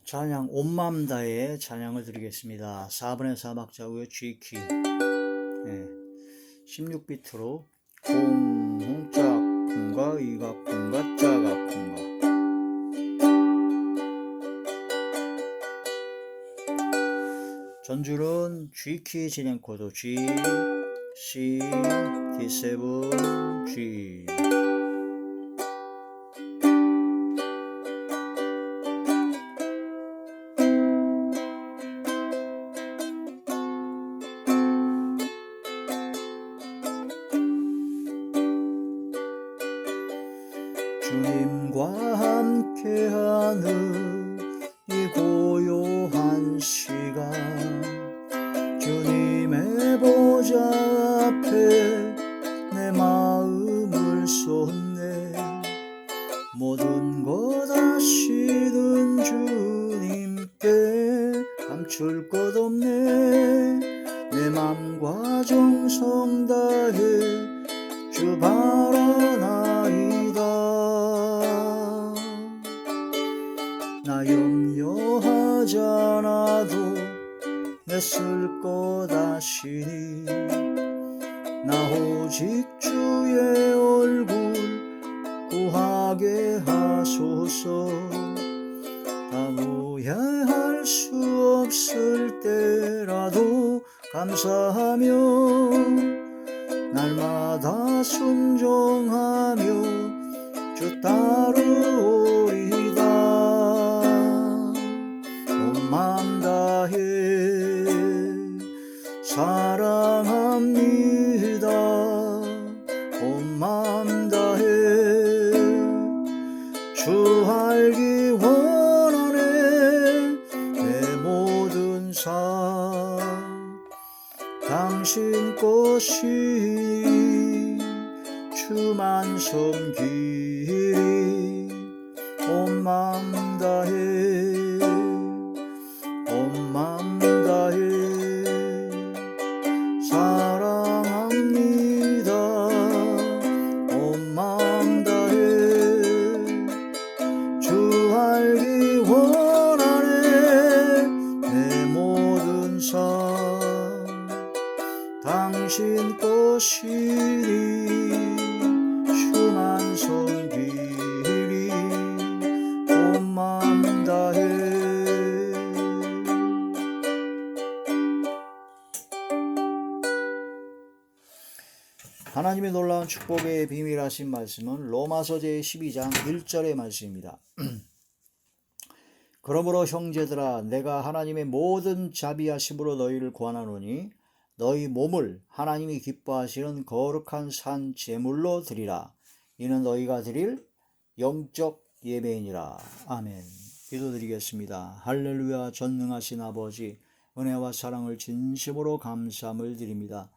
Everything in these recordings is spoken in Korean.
찬양 온마음 다해 찬양을 드리겠습니다. 4분의 4 박자고요. G키 16비트로 공, 홍짝, 콩가, 이각, 콩가, 짜각, 콩가. 전줄은 G키 진행 코드 G, C, D7, G. 주님과 함께하는 이 고요한 시간, 주님의 보좌 앞에 내 마음을 쏟네. 모든 것 아시는 주님께 감출 것 없네. 내 맘과 정성 다해 주 바라나이다. 나 염려하지 않아도 내 쓸 것 아시니. 나 오직 주의 얼굴 구하게 하소서. 아무 야할 수 없을 때라도 감사하며 날마다 순종하며 주 따르오리다. 온 마음 다해 사랑합니다. 온 마음 다해 주 알기 원하네. 내 모든 삶 당신 것이니 주만 섬기리. 온 마음 다해 온 마음 다해 사랑합니다. 온 마음 다해 주 알기 원하네. 내 모든 삶 당신 것이니 주만 섬기리. 온 마음 다해. 하나님의 놀라운 축복의 비밀하신 말씀은 로마서 제12장 1절의 말씀입니다. 그러므로 형제들아, 내가 하나님의 모든 자비하심으로 너희를 권하노니 너희 몸을 하나님이 기뻐하시는 거룩한 산 제물로 드리라. 이는 너희가 드릴 영적 예배이니라. 아멘. 기도드리겠습니다. 할렐루야. 전능하신 아버지, 은혜와 사랑을 진심으로 감사함을 드립니다.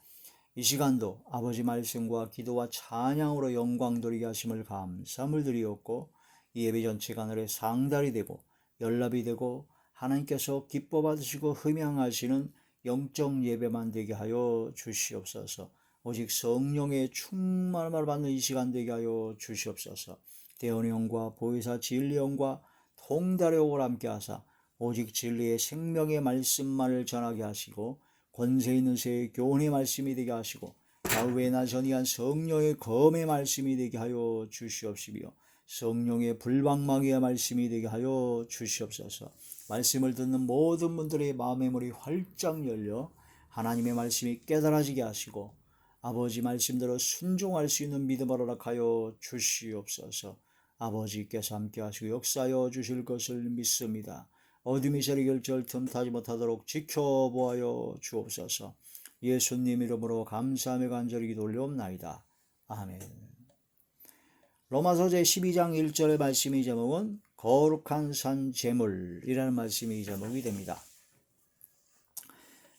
이 시간도 아버지 말씀과 기도와 찬양으로 영광 돌리게 하심을 감사함을 드리었고, 이 예배 전체가 하늘의 상달이 되고 연락이 되고 하나님께서 기뻐 받으시고 흠양하시는 영적 예배만 되게 하여 주시옵소서. 오직 성령의 충만함을 받는 이 시간 되게 하여 주시옵소서. 대언의 영과 보혜사 진리의 영과 통달의 영을 함께 하사 오직 진리의 생명의 말씀만을 전하게 하시고, 권세 있는 새의 교훈의 말씀이 되게 하시고, 야훼나 전이한 성령의 검의 말씀이 되게 하여 주시옵시며, 성령의 불방망이의 말씀이 되게 하여 주시옵소서. 말씀을 듣는 모든 분들의 마음의 문이 활짝 열려 하나님의 말씀이 깨달아지게 하시고, 아버지 말씀대로 순종할 수 있는 믿음을 허락하여 주시옵소서. 아버지께서 함께 하시고 역사하여 주실 것을 믿습니다. 어둠이 저리 결절 틈타지 못하도록 지켜보아여 주옵소서. 예수님 이름으로 감사하며 간절히 기도 올려옵나이다. 아멘. 로마서 제12장 1절의 말씀의 제목은 거룩한 산 제물이라는 말씀이 제목이 됩니다.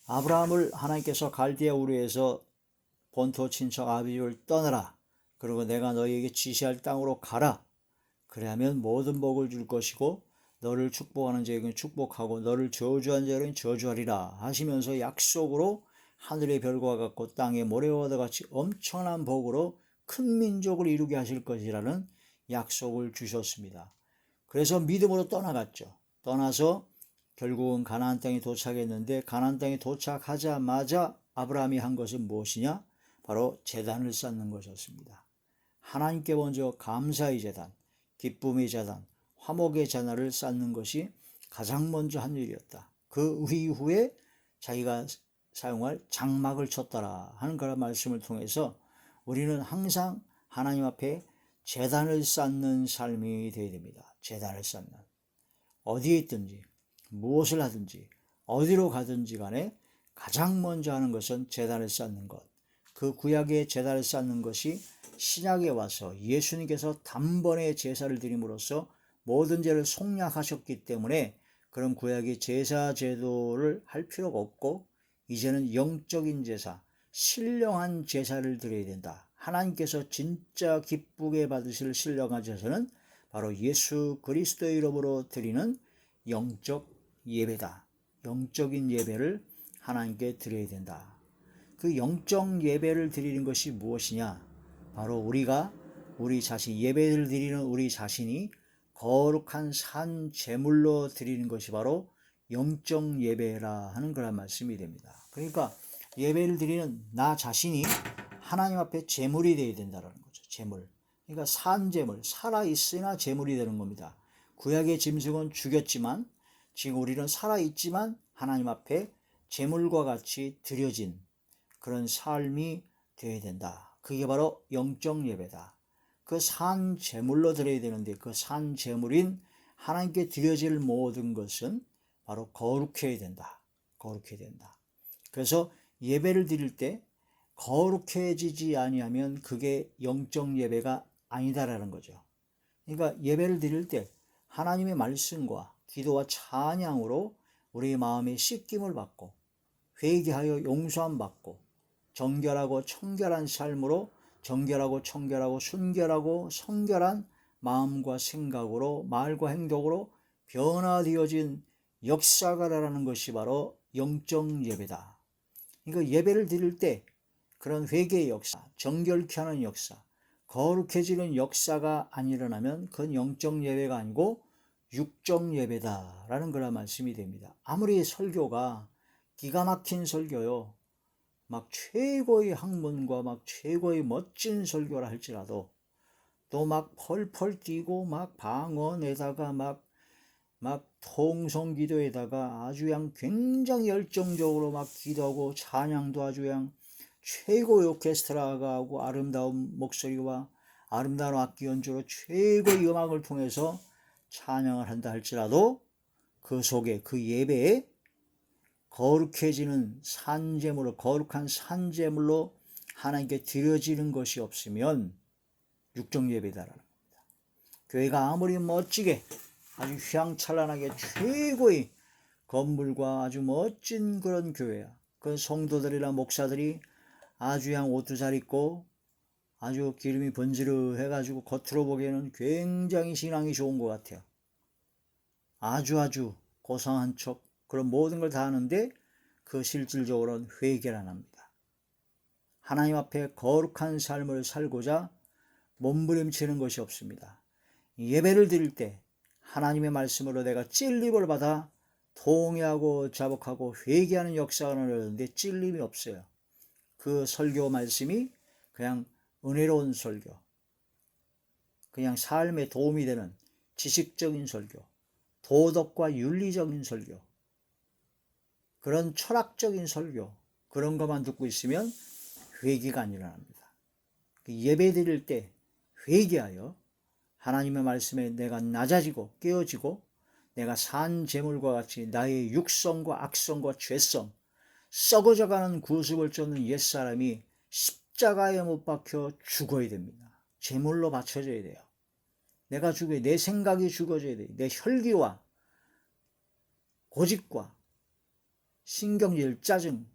아브라함을 하나님께서 갈대아 우르에서 본토 친척 아비집을 떠나라. 그리고 내가 너희에게 지시할 땅으로 가라. 그래야면 모든 복을 줄 것이고 너를 축복하는 자에게는 축복하고 너를 저주하는 자에게는 저주하리라 하시면서 약속으로 하늘의 별과 같고 땅의 모래와 같이 엄청난 복으로 큰 민족을 이루게 하실 것이라는 약속을 주셨습니다. 그래서 믿음으로 떠나갔죠. 떠나서 결국은 가나안 땅에 도착했는데 가나안 땅에 도착하자마자 아브라함이 한 것은 무엇이냐? 바로 제단을 쌓는 것이었습니다. 하나님께 먼저 감사의 제단, 기쁨의 제단, 화목의 제단을 쌓는 것이 가장 먼저 한 일이었다. 그 이후에 자기가 사용할 장막을 쳤더라 하는 그런 말씀을 통해서 우리는 항상 하나님 앞에 제단을 쌓는 삶이 되어야 됩니다. 제단을 쌓는. 어디에 있든지 무엇을 하든지 어디로 가든지 간에 가장 먼저 하는 것은 제단을 쌓는 것. 그 구약의 제단을 쌓는 것이 신약에 와서 예수님께서 단번에 제사를 드림으로써 모든 죄를 속량하셨기 때문에 그런 구약의 제사 제도를 할 필요가 없고 이제는 영적인 제사, 신령한 제사를 드려야 된다. 하나님께서 진짜 기쁘게 받으실 신령한 제사는 바로 예수 그리스도의 이름으로 드리는 영적 예배다. 영적인 예배를 하나님께 드려야 된다. 그 영적 예배를 드리는 것이 무엇이냐? 바로 우리가 우리 자신, 예배를 드리는 우리 자신이 거룩한 산 제물로 드리는 것이 바로 영적 예배라 하는 그런 말씀이 됩니다. 그러니까 예배를 드리는 나 자신이 하나님 앞에 제물이 되어야 된다는 거죠. 제물. 그러니까 산 제물, 살아있으나 제물이 되는 겁니다. 구약의 짐승은 죽였지만 지금 우리는 살아있지만 하나님 앞에 제물과 같이 드려진 그런 삶이 되어야 된다. 그게 바로 영적 예배다. 그 산 제물로 드려야 되는데 그 산 제물인 하나님께 드려질 모든 것은 바로 거룩해야 된다. 거룩해야 된다. 그래서 예배를 드릴 때 거룩해지지 아니하면 그게 영적 예배가 아니다라는 거죠. 그러니까 예배를 드릴 때 하나님의 말씀과 기도와 찬양으로 우리의 마음에 씻김을 받고 회개하여 용서함 받고 정결하고 청결한 삶으로 정결하고 청결하고 순결하고 성결한 마음과 생각으로 말과 행동으로 변화되어진 역사가라는 것이 바로 영적 예배다. 그러니까 예배를 드릴 때 그런 회개의 역사, 정결케 하는 역사, 거룩해지는 역사가 안 일어나면 그건 영적 예배가 아니고 육적 예배다라는 그런 말씀이 됩니다. 아무리 설교가 기가 막힌 설교요, 막 최고의 학문과 막 최고의 멋진 설교라 할지라도 또 막 펄펄 뛰고 막 방언에다가 막 통성기도에다가 아주 그냥 굉장히 열정적으로 막 기도하고 찬양도 아주 그냥 최고의 오케스트라가 하고 아름다운 목소리와 아름다운 악기 연주로 최고의 음악을 통해서 찬양을 한다 할지라도 그 속에 그 예배에 거룩해지는 산제물로 거룩한 산제물로 하나님께 드려지는 것이 없으면 육적 예배다라는 겁니다. 교회가 아무리 멋지게 아주 휘황찬란하게 최고의 건물과 아주 멋진 그런 교회야. 그 성도들이나 목사들이 아주 그냥 옷도 잘 입고 아주 기름이 번지르해가지고 겉으로 보기에는 굉장히 신앙이 좋은 것 같아요. 아주 고상한 척 그런 모든 걸 다 하는데 그 실질적으로는 회개를 안 합니다. 하나님 앞에 거룩한 삶을 살고자 몸부림치는 것이 없습니다. 예배를 드릴 때 하나님의 말씀으로 내가 찔림을 받아 통회하고 자복하고 회개하는 역사가 일어나는데 찔림이 없어요. 그 설교 말씀이 그냥 은혜로운 설교, 그냥 삶에 도움이 되는 지식적인 설교, 도덕과 윤리적인 설교, 그런 철학적인 설교, 그런 것만 듣고 있으면 회개가 안 일어납니다. 예배 드릴 때 회개하여 하나님의 말씀에 내가 낮아지고 깨어지고 내가 산 제물과 같이 나의 육성과 악성과 죄성, 썩어져가는 구습을 쫓는 옛사람이 십자가에 못 박혀 죽어야 됩니다. 제물로 바쳐져야 돼요. 내가 죽어야, 내 생각이 죽어져야 돼요. 내 혈기와 고집과 신경질, 짜증,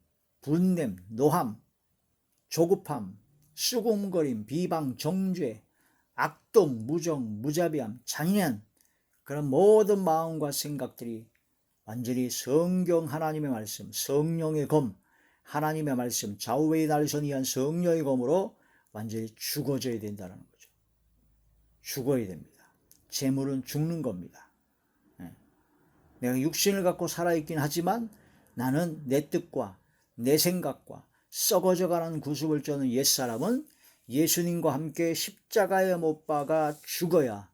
분냄, 노함, 조급함, 수군거림, 비방, 정죄, 악동, 무정, 무자비함, 잔인한 그런 모든 마음과 생각들이 완전히 성경 하나님의 말씀, 성령의 검, 하나님의 말씀, 좌우의 날선 이한 성령의 검으로 완전히 죽어져야 된다는 거죠. 죽어야 됩니다. 재물은 죽는 겁니다. 내가 육신을 갖고 살아있긴 하지만 나는 내 뜻과 내 생각과 썩어져가는 구습을 쫓는 옛사람은 예수님과 함께 십자가에 못 박아 죽어야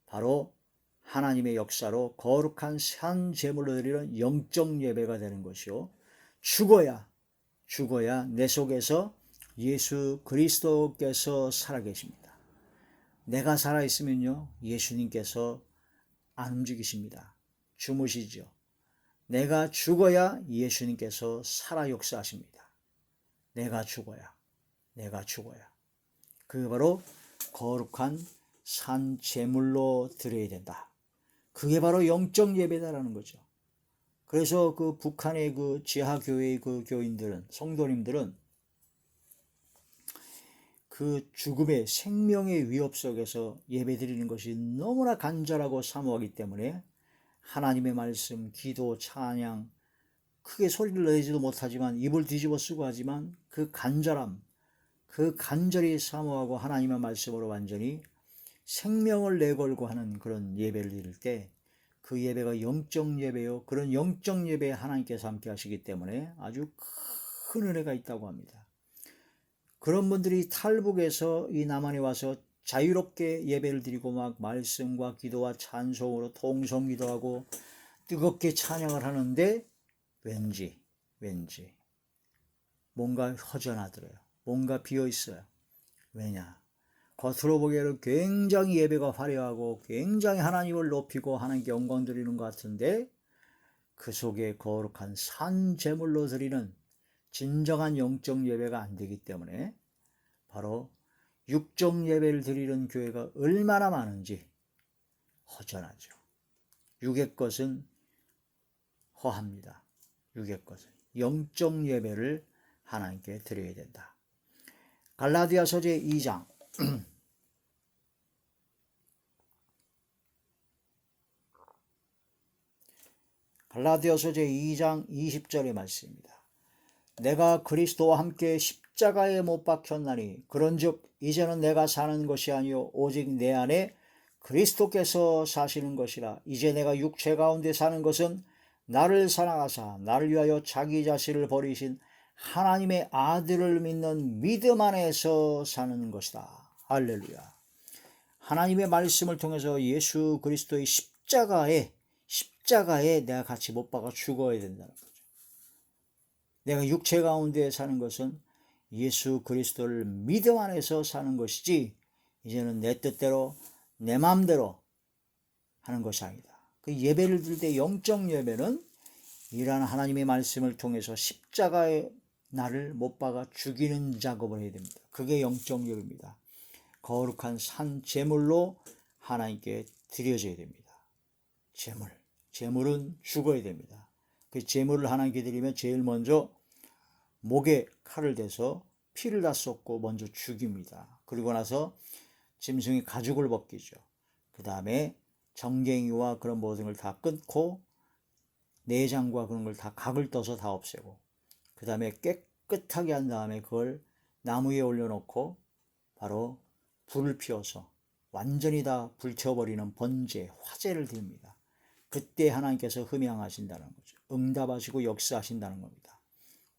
바로 하나님의 역사로 거룩한 산 제물로 드리는 영적 예배가 되는 것이요. 죽어야 내 속에서 예수 그리스도께서 살아계십니다. 내가 살아있으면요, 예수님께서 안 움직이십니다. 주무시죠. 내가 죽어야 예수님께서 살아 역사하십니다. 내가 죽어야. 그게 바로 거룩한 산 제물로 드려야 된다. 그게 바로 영적 예배다라는 거죠. 그래서 그 북한의 그 지하교회의 그 교인들은, 성도님들은 그 죽음의 생명의 위협 속에서 예배 드리는 것이 너무나 간절하고 사모하기 때문에 하나님의 말씀, 기도, 찬양 크게 소리를 내지도 못하지만 입을 뒤집어 쓰고 하지만 그 간절함, 그 간절히 사모하고 하나님의 말씀으로 완전히 생명을 내걸고 하는 그런 예배를 드릴 때 그 예배가 영적 예배요. 그런 영적 예배에 하나님께서 함께 하시기 때문에 아주 큰 은혜가 있다고 합니다. 그런 분들이 탈북에서 이 남한에 와서 자유롭게 예배를 드리고 막 말씀과 기도와 찬송으로 통성기도하고 뜨겁게 찬양을 하는데 왠지 뭔가 허전하더래요. 뭔가 비어있어요. 왜냐? 겉으로 보기에는 굉장히 예배가 화려하고 굉장히 하나님을 높이고 하나님께 영광 드리는 것 같은데 그 속에 거룩한 산 제물로 드리는 진정한 영적 예배가 안 되기 때문에 바로 육적 예배를 드리는 교회가 얼마나 많은지 허전하죠. 육의 것은 허합니다. 육의 것은 영적 예배를 하나님께 드려야 된다. 갈라디아서 제2장 갈라디아서 제2장 20절의 말씀입니다. 내가 그리스도와 함께 십자가에 못 박혔나니 그런즉 이제는 내가 사는 것이 아니요 오직 내 안에 그리스도께서 사시는 것이라. 이제 내가 육체 가운데 사는 것은 나를 사랑하사 나를 위하여 자기 자신을 버리신 하나님의 아들을 믿는 믿음 안에서 사는 것이다. 할렐루야. 하나님의 말씀을 통해서 예수 그리스도의 십자가에 내가 같이 못 박아 죽어야 된다는 거죠. 내가 육체 가운데 사는 것은 예수 그리스도를 믿음 안에서 사는 것이지 이제는 내 뜻대로 내 마음대로 하는 것이 아니다. 그 예배를 드릴 때 영적 예배는 이러한 하나님의 말씀을 통해서 십자가에 나를 못 박아 죽이는 작업을 해야 됩니다. 그게 영적 예배입니다. 거룩한 산 제물로 하나님께 드려져야 됩니다. 제물은 죽어야 됩니다. 그 제물을 하나님께 드리면 제일 먼저 목에 칼을 대서 피를 다 쏟고 먼저 죽입니다. 그리고 나서 짐승이 가죽을 벗기죠. 그 다음에 정갱이와 그런 모든 걸 다 끊고 내장과 그런 걸 다 각을 떠서 다 없애고 그 다음에 깨끗하게 한 다음에 그걸 나무 위에 올려놓고 바로 불을 피워서 완전히 다 불태워버리는 번제, 화제를 드립니다. 그때 하나님께서 흠양하신다는 거죠. 응답하시고 역사하신다는 겁니다.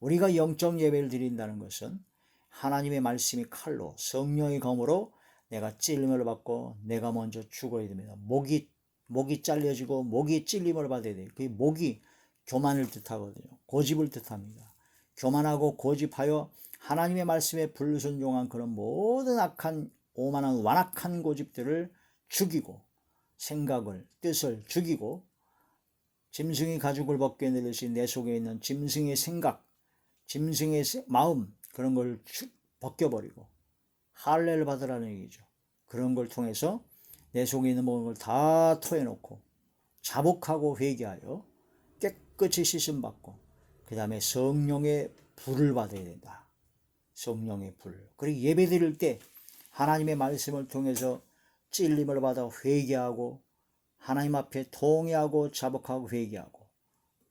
우리가 영적 예배를 드린다는 것은 하나님의 말씀이 칼로 성령의 검으로 내가 찔림을 받고 내가 먼저 죽어야 됩니다. 목이 잘려지고 목이 찔림을 받아야 돼요. 그 목이 교만을 뜻하거든요. 고집을 뜻합니다. 교만하고 고집하여 하나님의 말씀에 불순종한 그런 모든 악한 오만한 완악한 고집들을 죽이고 생각을 뜻을 죽이고 짐승이 가죽을 벗겨 내듯이 내 속에 있는 짐승의 생각 짐승의 마음 그런 걸 벗겨버리고 할례를 받으라는 얘기죠. 그런 걸 통해서 내 속에 있는 모든 걸 다 토해놓고 자복하고 회개하여 깨끗이 씻음받고 그 다음에 성령의 불을 받아야 된다. 성령의 불. 그리고 예배 드릴 때 하나님의 말씀을 통해서 찔림을 받아 회개하고 하나님 앞에 통회하고 자복하고 회개하고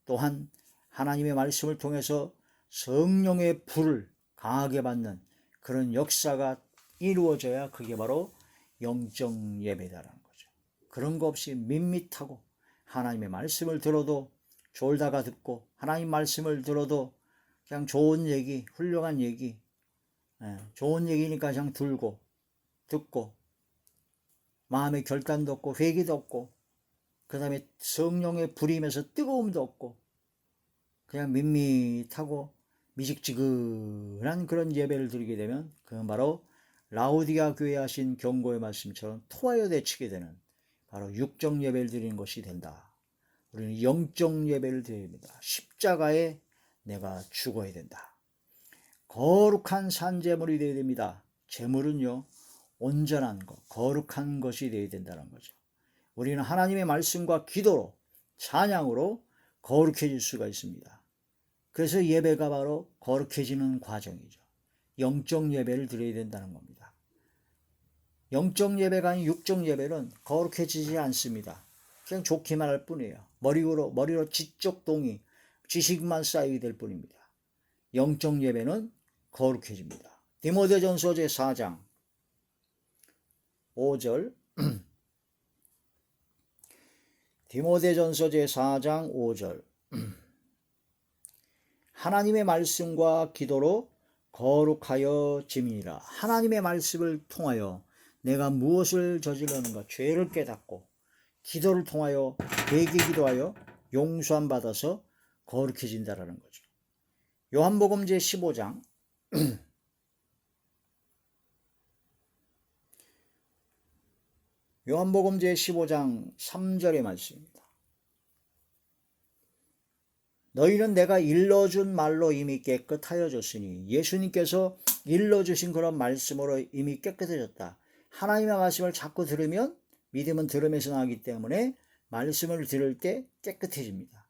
또한 하나님의 말씀을 통해서 성령의 불을 강하게 받는 그런 역사가 이루어져야 그게 바로 영적 예배다라는 거죠. 그런 거 없이 밋밋하고 하나님의 말씀을 들어도 졸다가 듣고, 하나님 말씀을 들어도 그냥 좋은 얘기, 훌륭한 얘기, 좋은 얘기니까 그냥 들고 듣고 마음의 결단도 없고 회개도 없고 그 다음에 성령의 불이 임해서 뜨거움도 없고 그냥 밋밋하고 미직지근한 그런 예배를 드리게 되면 그건 바로 라오디가 교회에 하신 경고의 말씀처럼 토하여 내치게 되는 바로 육적 예배를 드리는 것이 된다. 우리는 영적 예배를 드려야 됩니다. 십자가에 내가 죽어야 된다. 거룩한 산제물이 되어야 됩니다. 제물은요, 온전한 것, 거룩한 것이 되어야 된다는 거죠. 우리는 하나님의 말씀과 기도로, 찬양으로 거룩해질 수가 있습니다. 그래서 예배가 바로 거룩해지는 과정이죠. 영적 예배를 드려야 된다는 겁니다. 영적 예배가 아닌 육적 예배는 거룩해지지 않습니다. 그냥 좋기만 할 뿐이에요. 머리로 지적 동의, 지식만 쌓이게 될 뿐입니다. 영적 예배는 거룩해집니다. 디모데전서 제4장 5절 디모데전서 제4장 5절 하나님의 말씀과 기도로 거룩하여 짐이니라. 하나님의 말씀을 통하여 내가 무엇을 저지르는가 죄를 깨닫고 기도를 통하여 회개 기도하여 용서함 받아서 거룩해진다라는 거죠. 요한복음 제15장 요한복음 제15장 3절의 말씀입니다. 너희는 내가 일러준 말로 이미 깨끗하여졌으니, 예수님께서 일러주신 그런 말씀으로 이미 깨끗해졌다. 하나님의 말씀을 자꾸 들으면 믿음은 들음에서 나기 때문에 말씀을 들을 때 깨끗해집니다.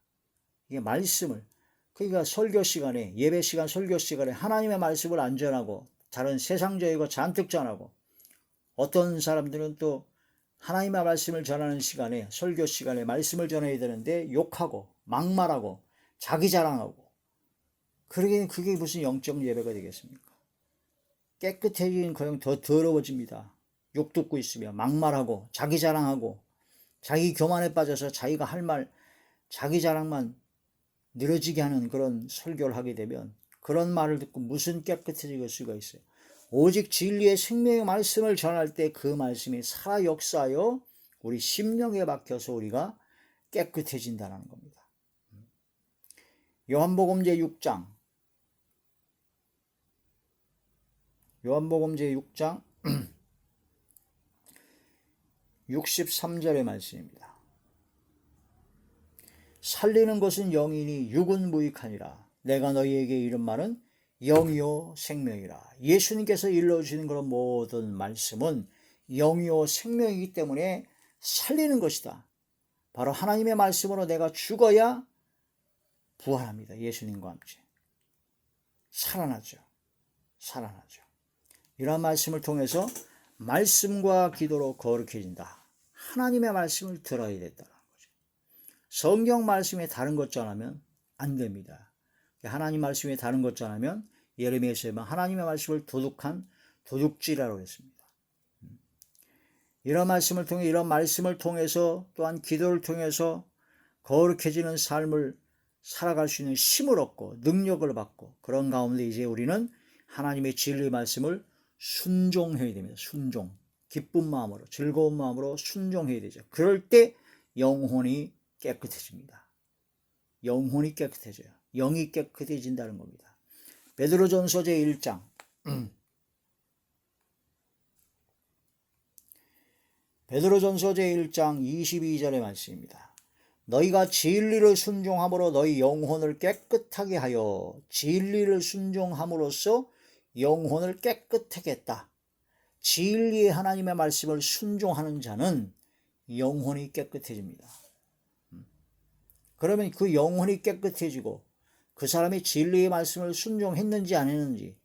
이게 말씀을, 그러니까 설교 시간에, 예배 시간 설교 시간에 하나님의 말씀을 안 전하고 다른 세상적인 거 잔뜩 전하고, 어떤 사람들은 또 하나님의 말씀을 전하는 시간에, 설교 시간에 말씀을 전해야 되는데 욕하고 막말하고 자기 자랑하고, 그게 무슨 영적 예배가 되겠습니까? 깨끗해진 거형 더 더러워집니다. 욕 듣고 있으면 막말하고 자기 자랑하고 자기 교만에 빠져서 자기가 할 말, 자기 자랑만 늘어지게 하는 그런 설교를 하게 되면 그런 말을 듣고 무슨 깨끗해질 수가 있어요. 오직 진리의 생명의 말씀을 전할 때 그 말씀이 살아 역사하여 우리 심령에 박혀서 우리가 깨끗해진다는 겁니다. 요한복음 제6장 63절의 말씀입니다. 살리는 것은 영이니 육은 무익하니라. 내가 너희에게 이른 말은 영이요 생명이라. 예수님께서 일러주시는 그런 모든 말씀은 영이요 생명이기 때문에 살리는 것이다. 바로 하나님의 말씀으로 내가 죽어야 부활합니다. 예수님과 함께 살아나죠. 이러한 말씀을 통해서 말씀과 기도로 거룩해진다. 하나님의 말씀을 들어야 된다는 거죠. 성경 말씀에 다른 것 전하면 안 됩니다. 하나님 말씀에 다른 것 전하면 예레미야에서 하나님의 말씀을 도둑한 도둑질이라고 했습니다. 이런 말씀을 통해서 또한 기도를 통해서 거룩해지는 삶을 살아갈 수 있는 힘을 얻고 능력을 받고, 그런 가운데 이제 우리는 하나님의 진리의 말씀을 순종해야 됩니다. 순종. 기쁜 마음으로, 즐거운 마음으로 순종해야 되죠. 그럴 때 영혼이 깨끗해집니다. 영혼이 깨끗해져요. 영이 깨끗해진다는 겁니다. 베드로전서 제1장 베드로전서 제1장 22절의 말씀입니다. 너희가 진리를 순종함으로 너희 영혼을 깨끗하게 하여, 진리를 순종함으로써 영혼을 깨끗하게 했다. 진리의 하나님의 말씀을 순종하는 자는 영혼이 깨끗해집니다. 그러면 그 영혼이 깨끗해지고 그 사람이 진리의 말씀을 순종했는지 안 했는지,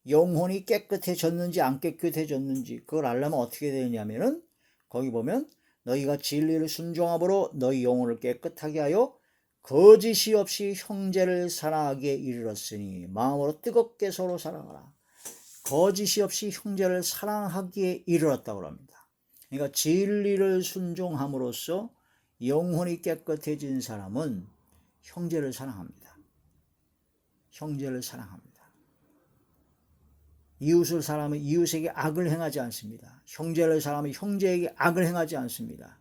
영혼이 깨끗해졌는지 안 깨끗해졌는지 그걸 알려면 어떻게 되느냐면은 거기 보면 너희가 진리를 순종함으로 너희 영혼을 깨끗하게 하여 거짓이 없이 형제를 사랑하기에 이르렀으니 마음으로 뜨겁게 서로 사랑하라. 거짓이 없이 형제를 사랑하기에 이르렀다고 합니다. 그러니까 진리를 순종함으로써 영혼이 깨끗해진 사람은 형제를 사랑합니다. 형제를 사랑합니다. 이웃을 사랑하면 이웃에게 악을 행하지 않습니다. 형제를 사랑하면 형제에게 악을 행하지 않습니다.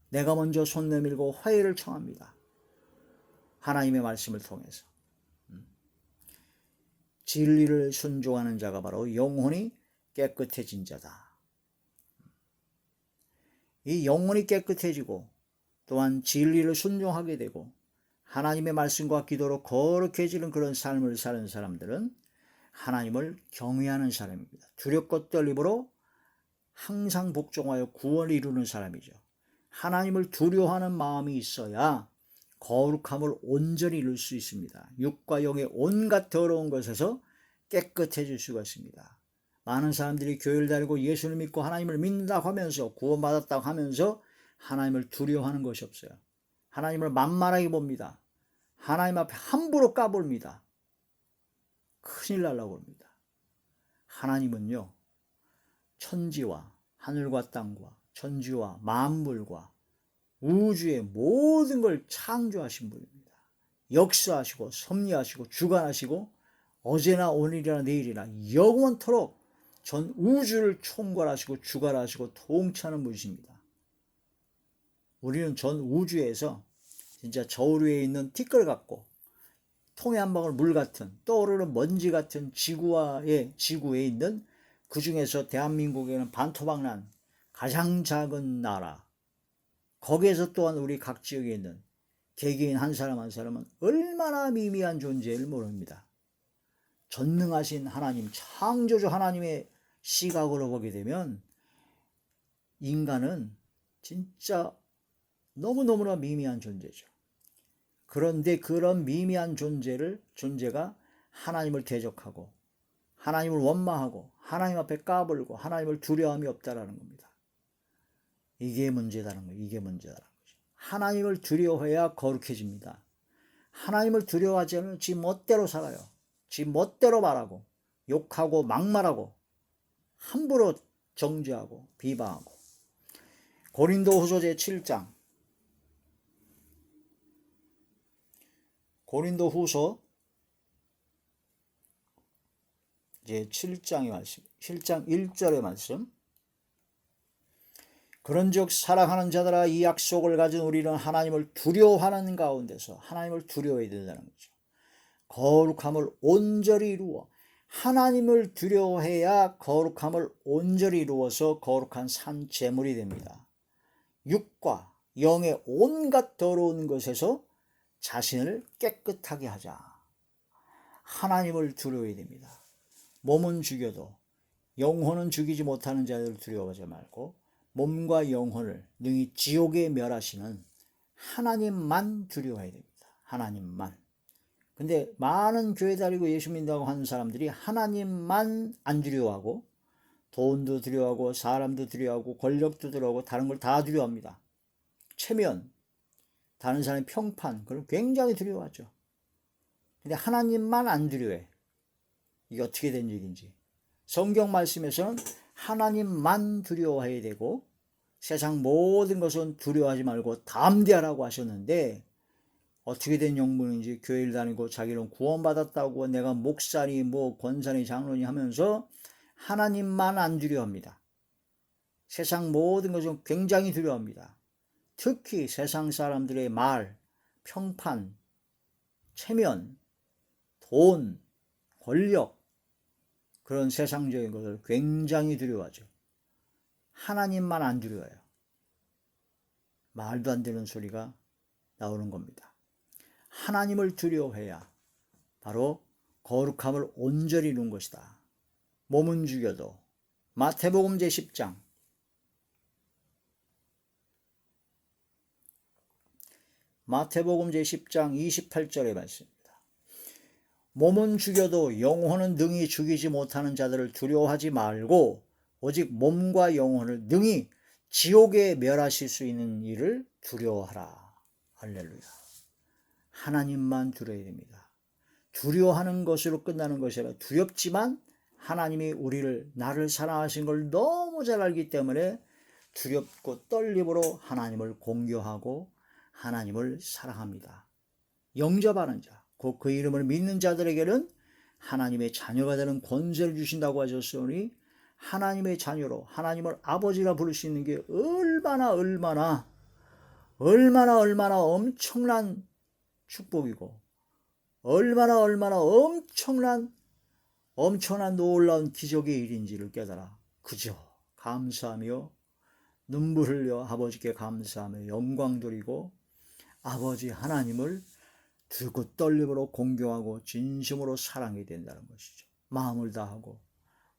내가 먼저 손 내밀고 화해를 청합니다. 하나님의 말씀을 통해서. 진리를 순종하는 자가 바로 영혼이 깨끗해진 자다. 이 영혼이 깨끗해지고 또한 진리를 순종하게 되고 하나님의 말씀과 기도로 거룩해지는 그런 삶을 사는 사람들은 하나님을 경외하는 사람입니다. 두렵고 떨림으로 항상 복종하여 구원을 이루는 사람이죠. 하나님을 두려워하는 마음이 있어야 거룩함을 온전히 이룰 수 있습니다. 육과 영의 온갖 더러운 것에서 깨끗해질 수가 있습니다. 많은 사람들이 교회를 다니고 예수를 믿고 하나님을 믿는다고 하면서 구원받았다고 하면서 하나님을 두려워하는 것이 없어요. 하나님을 만만하게 봅니다. 하나님 앞에 함부로 까불니다. 큰일 날라고 합니다. 하나님은요, 천지와 하늘과 땅과 천지와 만물과 우주의 모든 걸 창조하신 분입니다. 역사하시고 섭리하시고 주관하시고 어제나 오늘이나 내일이나 영원토록 전 우주를 총괄하시고 주관하시고 통치하는 분이십니다. 우리는 전 우주에서 진짜 저울 위에 있는 티끌 같고 통에 한 방울 물 같은 떠오르는 먼지 같은 지구에 있는 그 중에서 대한민국에는 반토막난 가장 작은 나라, 거기에서 또한 우리 각 지역에 있는 개개인 한 사람 한 사람은 얼마나 미미한 존재를 모릅니다. 전능하신 하나님, 창조주 하나님의 시각으로 보게 되면 인간은 진짜 너무너무나 미미한 존재죠. 그런데 그런 미미한 존재가 하나님을 대적하고 하나님을 원망하고 하나님 앞에 까불고 하나님을 두려움이 없다라는 겁니다. 이게 문제다는 거예요. 이게 문제다는 거죠. 하나님을 두려워해야 거룩해집니다. 하나님을 두려워하지 않으면 지 멋대로 살아요. 지 멋대로 말하고 욕하고 막말하고 함부로 정죄하고 비방하고. 고린도후서 제7장 고린도후서 제7장의 말씀, 7장 1절의 말씀. 그런즉 사랑하는 자들아 이 약속을 가진 우리는 하나님을 두려워하는 가운데서 하나님을 두려워해야 된다는 거죠. 거룩함을 온전히 이루어 하나님을 두려워해야 거룩함을 온전히 이루어서 거룩한 산 제물이 됩니다. 육과 영의 온갖 더러운 것에서 자신을 깨끗하게 하자. 하나님을 두려워해야 됩니다. 몸은 죽여도 영혼은 죽이지 못하는 자들을 두려워하지 말고 몸과 영혼을 능히 지옥에 멸하시는 하나님만 두려워해야 됩니다. 하나님만. 근데 많은 교회 다니고 예수 믿는다고 하는 사람들이 하나님만 안 두려워하고 돈도 두려워하고 사람도 두려워하고 권력도 두려워하고 다른 걸 다 두려워합니다. 체면, 다른 사람의 평판, 그걸 굉장히 두려워하죠. 근데 하나님만 안 두려워해. 이게 어떻게 된 얘기인지. 성경 말씀에서는 하나님만 두려워해야 되고 세상 모든 것은 두려워하지 말고 담대하라고 하셨는데 어떻게 된 영문인지 교회를 다니고 자기는 구원받았다고 내가 목사니 뭐 권사니 장로니 하면서 하나님만 안 두려워합니다. 세상 모든 것은 굉장히 두려워합니다. 특히 세상 사람들의 말, 평판, 체면, 돈, 권력, 그런 세상적인 것을 굉장히 두려워하죠. 하나님만 안 두려워요. 말도 안 되는 소리가 나오는 겁니다. 하나님을 두려워해야 바로 거룩함을 온전히 이룬 것이다. 몸은 죽여도 마태복음 제10장 마태복음 제10장 28절의 말씀입니다. 몸은 죽여도 영혼은 능히 죽이지 못하는 자들을 두려워하지 말고 오직 몸과 영혼을 능히 지옥에 멸하실 수 있는 일을 두려워하라. 할렐루야. 하나님만 두려워야 됩니다. 두려워하는 것으로 끝나는 것이 아니라 두렵지만 하나님이 나를 사랑하신 걸 너무 잘 알기 때문에 두렵고 떨림으로 하나님을 공경하고 하나님을 사랑합니다. 영접하는 자, 곧 그 이름을 믿는 자들에게는 하나님의 자녀가 되는 권세를 주신다고 하셨으니 하나님의 자녀로 하나님을 아버지라 부를 수 있는 게 얼마나 엄청난 축복이고 얼마나 엄청난 놀라운 기적의 일인지를 깨달아 그저 감사하며 눈물 흘려 아버지께 감사하며 영광 돌리고 아버지 하나님을 두고 떨림으로 공경하고 진심으로 사랑해야 된다는 것이죠. 마음을 다하고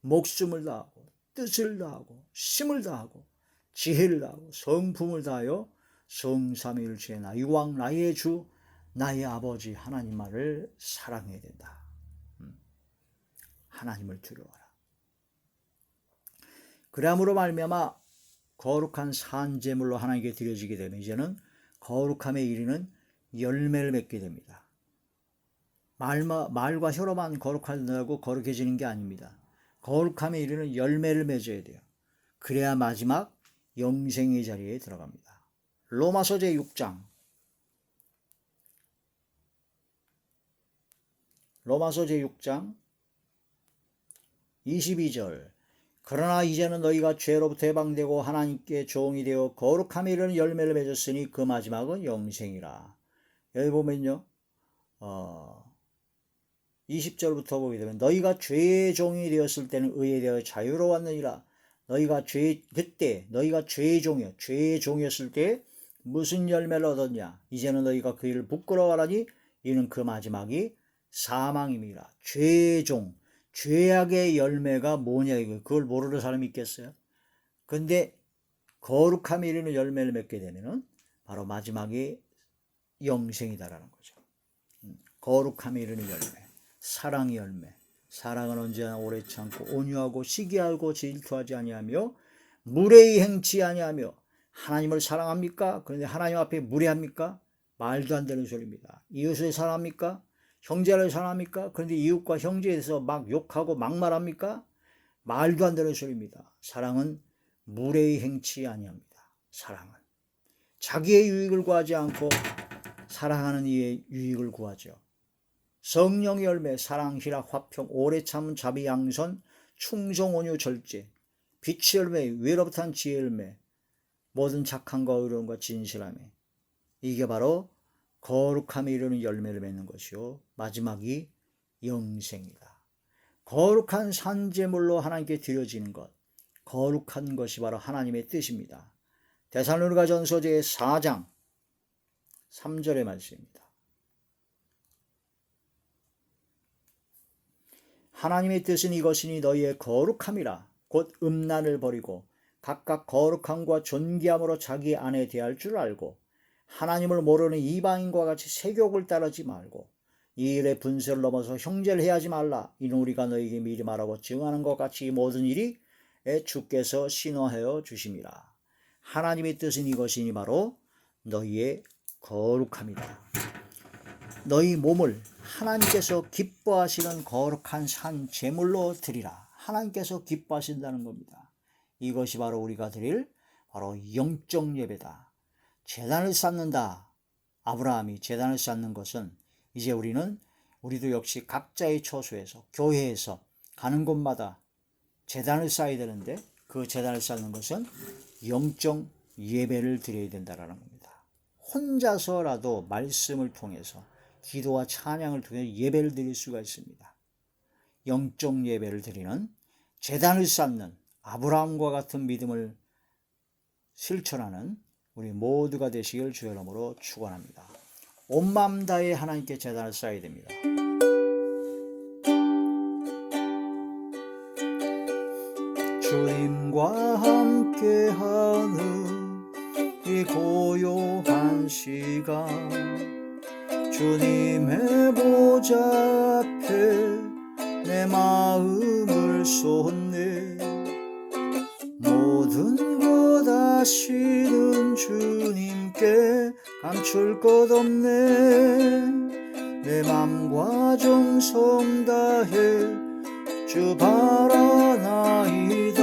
목숨을 다하고 뜻을 다하고 힘을 다하고 지혜를 다하고 성품을 다하여 성삼위일체의 나의 왕 나의 주 나의 아버지 하나님만을 사랑해야 된다. 하나님을 두려워하라. 그러함으로 말미암아 거룩한 산제물로 하나님께 드려지게 되면 이제는 거룩함에 이르는 열매를 맺게 됩니다. 말과 혀로만 거룩하다고 거룩해지는 게 아닙니다. 거룩함에 이르는 열매를 맺어야 돼요. 그래야 마지막 영생의 자리에 들어갑니다. 로마서 제6장 22절 그러나 이제는 너희가 죄로부터 해방되고 하나님께 종이 되어 거룩함에 이르는 열매를 맺었으니 그 마지막은 영생이라. 여기 보면요 20절부터 보게 되면 너희가 죄의 종이 되었을 때는 의에 대하여 자유로웠느니라. 그때 너희가 죄의 종이었을 때 무슨 열매를 얻었냐. 이제는 너희가 그 일을 부끄러워하라니 이는 그 마지막이 사망임이라. 죄의 종, 죄악의 열매가 뭐냐 이거. 그걸 모르는 사람이 있겠어요? 근데 거룩함에 이르는 열매를 맺게 되면은 바로 마지막이 영생이다라는 거죠. 거룩함에 이르는 열매, 사랑의 열매. 사랑은 언제나 오래 참고 온유하고 시기하고 질투하지 아니하며 무례히 행치 아니하며. 하나님을 사랑합니까? 그런데 하나님 앞에 무례합니까? 말도 안 되는 소리입니다. 이웃을 사랑합니까? 형제를 사랑합니까? 그런데 이웃과 형제에 대해서 막 욕하고 막말합니까? 말도 안 되는 소리입니다. 사랑은 무례히 행치 아니합니다. 사랑은 자기의 유익을 구하지 않고 사랑하는 이의 유익을 구하죠. 성령의 열매, 사랑, 희락, 화평, 오래 참은 자비, 양선, 충성, 온유, 절제, 빛의 열매, 위로부터 지혜의 열매, 모든 착함과 의로움과 진실함에. 이게 바로 거룩함에 이르는 열매를 맺는 것이요 마지막이 영생이다. 거룩한 산제물로 하나님께 드려지는 것, 거룩한 것이 바로 하나님의 뜻입니다. 데살로니가전서 제4장 3절의 말씀입니다. 하나님의 뜻은 이것이니 너희의 거룩함이라. 곧 음란을 버리고 각각 거룩함과 존귀함으로 자기 안에 대할 줄 알고 하나님을 모르는 이방인과 같이 세욕을 따르지 말고 이 일의 분세를 넘어서 형제를 해하지 말라. 이는 우리가 너희에게 미리 말하고 증언하는 것 같이 이 모든 일이 주께서 신호하여 주심이라. 하나님의 뜻은 이것이니 바로 너희의 거룩함이다. 너희 몸을 하나님께서 기뻐하시는 거룩한 산 제물로 드리라. 하나님께서 기뻐하신다는 겁니다. 이것이 바로 우리가 드릴 바로 영적 예배다. 제단을 쌓는다. 아브라함이 제단을 쌓는 것은 이제 우리도 역시 각자의 처소에서 교회에서 가는 곳마다 제단을 쌓아야 되는데 그 제단을 쌓는 것은 영적 예배를 드려야 된다는 겁니다. 혼자서라도 말씀을 통해서 기도와 찬양을 통해 예배를 드릴 수가 있습니다. 영적 예배를 드리는 제단을 쌓는 아브라함과 같은 믿음을 실천하는 우리 모두가 되시길 주의 이름으로 축원합니다. 온 마음 다해 하나님께 제단을 쌓아야 됩니다. 주님과 함께하는 이 고요한 시간 주님의 보좌 앞에 내 마음을 쏟네. 모든 것 아시는 주님께 감출 것 없네. 내 맘과 정성 다해 주 바라나이다.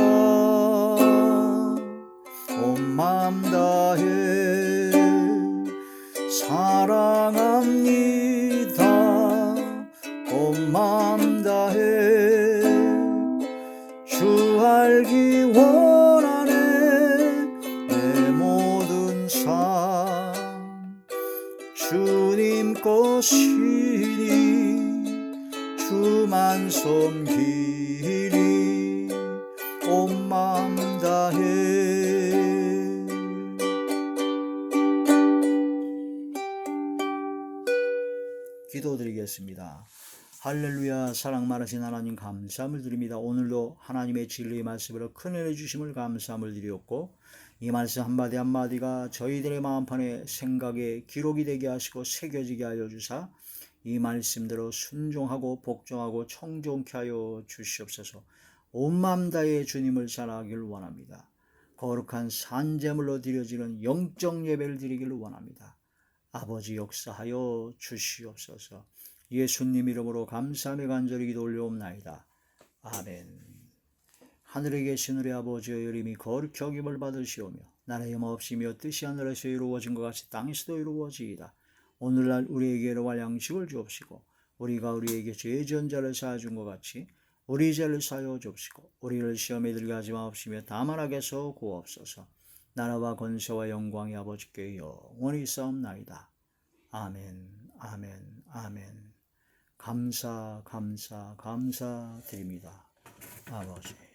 맘 다해 사랑합니다. 온 맘 다해 주 알기 원하네. 내 모든 삶 주님 것이니 주만 섬기리 온 맘 다해. 기도드리겠습니다. 할렐루야. 사랑 많으신 하나님 감사함을 드립니다. 오늘도 하나님의 진리의 말씀으로 큰 은혜 주심을 감사함을 드렸고, 이 말씀 한마디 한마디가 저희들의 마음판에 생각에 기록이 되게 하시고 새겨지게 하여 주사 이 말씀대로 순종하고 복종하고 청종케 하여 주시옵소서. 온 마음 다해 주님을 사랑하기를 원합니다. 거룩한 산제물로 드려지는 영적 예배를 드리기를 원합니다. 아버지 역사하여 주시옵소서. 예수님 이름으로 감사하며 간절히 기도 올려옵나이다. 아멘. 하늘에 계신 우리 아버지의 이름이 거룩히 여김을 받으시오며 나라의 없이며 뜻이 하늘에서 이루어진 것 같이 땅에서도 이루어지이다. 오늘날 우리에게 일용할 양식을 주옵시고 우리가 우리에게 죄 지은 자를 사하준 것 같이 우리 죄를 사하여 주옵시고 우리를 시험에 들게 하지 마옵시며 다만 악에서 구하옵소서. 나라와 권세와 영광이 아버지께 영원히 있사옵나이다. 아멘. 아멘. 아멘. 감사드립니다. 아버지.